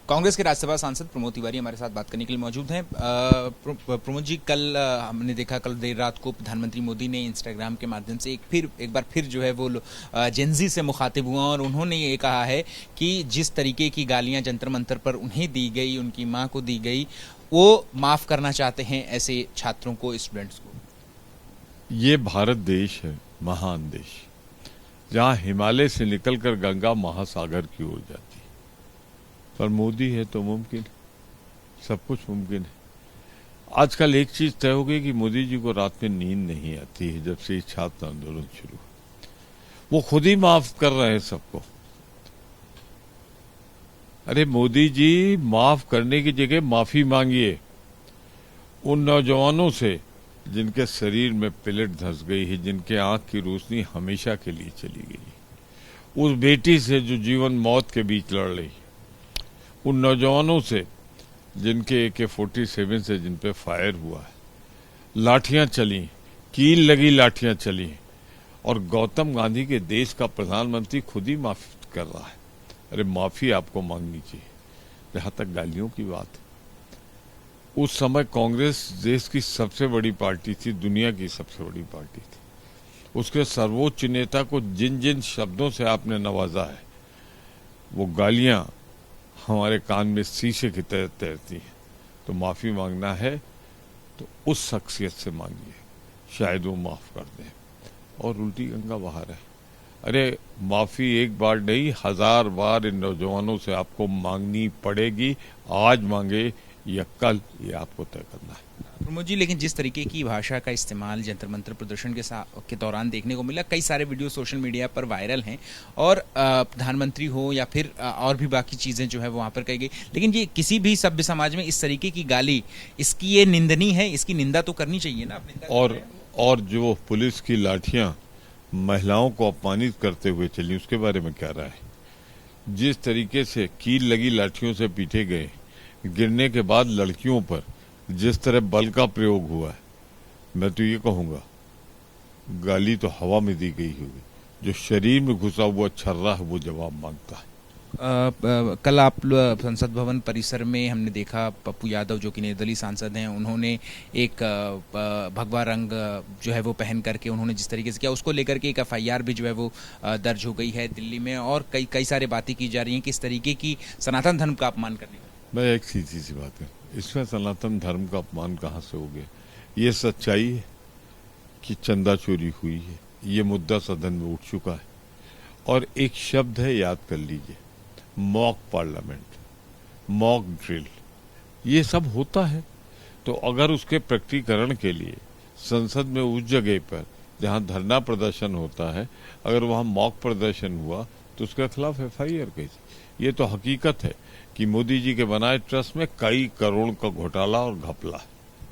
कांग्रेस के राज्यसभा सांसद प्रमोद तिवारी हमारे साथ बात करने के लिए मौजूद हैं। प्रमोद जी, कल हमने देखा, कल देर रात को प्रधानमंत्री मोदी ने इंस्टाग्राम के माध्यम से एक बार फिर जो है वो जेनजी से मुखातिब हुआ और उन्होंने ये कहा है कि जिस तरीके की गालियां जंतर मंतर पर उन्हें दी गई, उनकी मां को दी गई, वो माफ करना चाहते हैं ऐसे छात्रों को, स्टूडेंट्स को। ये भारत देश है, महान देश, जहां हिमालय से निकलकर गंगा महासागर की ओर जाती है। पर मोदी है तो मुमकिन, सब कुछ मुमकिन है। आजकल एक चीज तय हो गई कि मोदी जी को रात में नींद नहीं आती है। जब से ये छात्र आंदोलन शुरू हुआ, वो खुद ही माफ कर रहे हैं सबको। अरे मोदी जी, माफ करने की जगह माफी मांगिए उन नौजवानों से जिनके शरीर में पिलट धंस गई है, जिनके आंख की रोशनी हमेशा के लिए चली गई। उस बेटी से जो जीवन मौत के बीच लड़ रही, उन नौजवानों से जिनके AK-47 से जिन पे फायर हुआ है, लाठियां चली, कील लगी लाठियां चली, और गौतम गांधी के देश का प्रधानमंत्री खुद ही माफी कर रहा है। अरे माफी आपको मांगनी चाहिए। जहां तक गालियों की बात है, उस समय कांग्रेस देश की सबसे बड़ी पार्टी थी, दुनिया की सबसे बड़ी पार्टी थी। उसके सर्वोच्च नेता को जिन जिन शब्दों से आपने नवाजा है, वो गालियां हमारे कान में शीशे की तरह तैरती हैं। तो माफी मांगना है तो उस शख्सियत से मांगिए, शायद वो माफ कर दें। और उल्टी गंगा बहा रहे। अरे माफी एक बार नहीं, 1000 बार इन नौजवानों से आपको मांगनी पड़ेगी। आज मांगे या कल, ये आपको तय करना है। प्रमोद जी, लेकिन जिस तरीके की भाषा का इस्तेमाल जंतर मंतर प्रदर्शन के दौरान देखने को मिला, कई सारे वीडियो सोशल मीडिया पर वायरल हैं, और प्रधानमंत्री हो या फिर और भी बाकी चीज़ें जो है वो वहाँ पर कही गई, लेकिन ये किसी भी सभ्य समाज में इस तरीके की गाली, इसकी ये निंदनीय है, इसकी निंदा तो करनी चाहिए ना। और जो पुलिस की लाठियां महिलाओं को अपमानित करते हुए चली, उसके बारे में क्या राय है? जिस तरीके से कील लगी लाठियों से पीटे गए, गिरने के बाद लड़कियों पर जिस तरह बल का प्रयोग हुआ है, मैं तो ये कहूंगा गाली तो हवा में दी गई होगी। जो शरीर में घुसा हुआ छर्रा है वो जवाब मांगता है। कल आप संसद भवन परिसर में हमने देखा, पप्पू यादव जो कि निर्दलीय सांसद हैं, उन्होंने एक भगवा रंग जो है वो पहन करके उन्होंने जिस तरीके से किया, उसको लेकर के एक FIR भी जो है वो दर्ज हो गई है दिल्ली में, और कई सारे बातें की जा रही हैं कि इस तरीके की सनातन धर्म का अपमान करने का। मैं एक सीधी सी बात है, इसमें सनातन धर्म का अपमान कहाँ से हो गया? ये सच्चाई है कि चंदा चोरी हुई है, ये मुद्दा सदन में उठ चुका है। और एक शब्द है, याद कर लीजिए, मॉक पार्लियामेंट, मॉक ड्रिल, ये सब होता है। तो अगर उसके प्रकटीकरण के लिए संसद में उस जगह पर जहां धरना प्रदर्शन होता है, अगर वहां मॉक प्रदर्शन हुआ तो उसके खिलाफ FIR कैसी? ये तो हकीकत है कि मोदी जी के बनाए ट्रस्ट में कई करोड़ का घोटाला और घपला।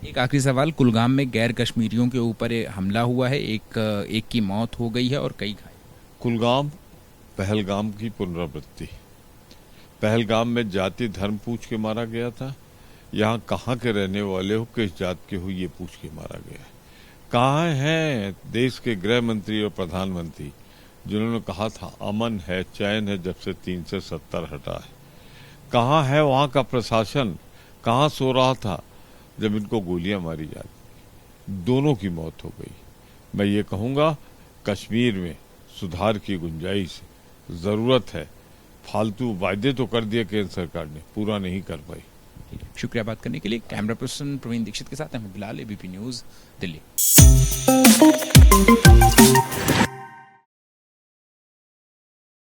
एक आखिरी सवाल, कुलगाम में गैर कश्मीरियों के ऊपर हमला हुआ है, एक की मौत हो गई है और कई घायल। कुलगाम पहलगाम की पुनरावृत्ति। पहलगाम में जाति धर्म पूछ के मारा गया था। यहाँ कहाँ के रहने वाले हो, किस जात के हो, ये पूछ के मारा गया है। कहाँ हैं देश के गृह मंत्री और प्रधानमंत्री जिन्होंने कहा था अमन है, चैन है, जब से 370 हटा है? कहाँ है वहां का प्रशासन? कहाँ सो रहा था जब इनको गोलियां मारी जाती? दोनों की मौत हो गई। मैं ये कहूंगा कश्मीर में सुधार की गुंजाइश जरूरत है। फालतू वायदे तो कर दिए केंद्र सरकार ने, पूरा नहीं कर पाई। शुक्रिया बात करने के लिए। कैमरा पर्सन प्रवीण दीक्षित के साथ अहमद बिलाल, ABP न्यूज, दिल्ली।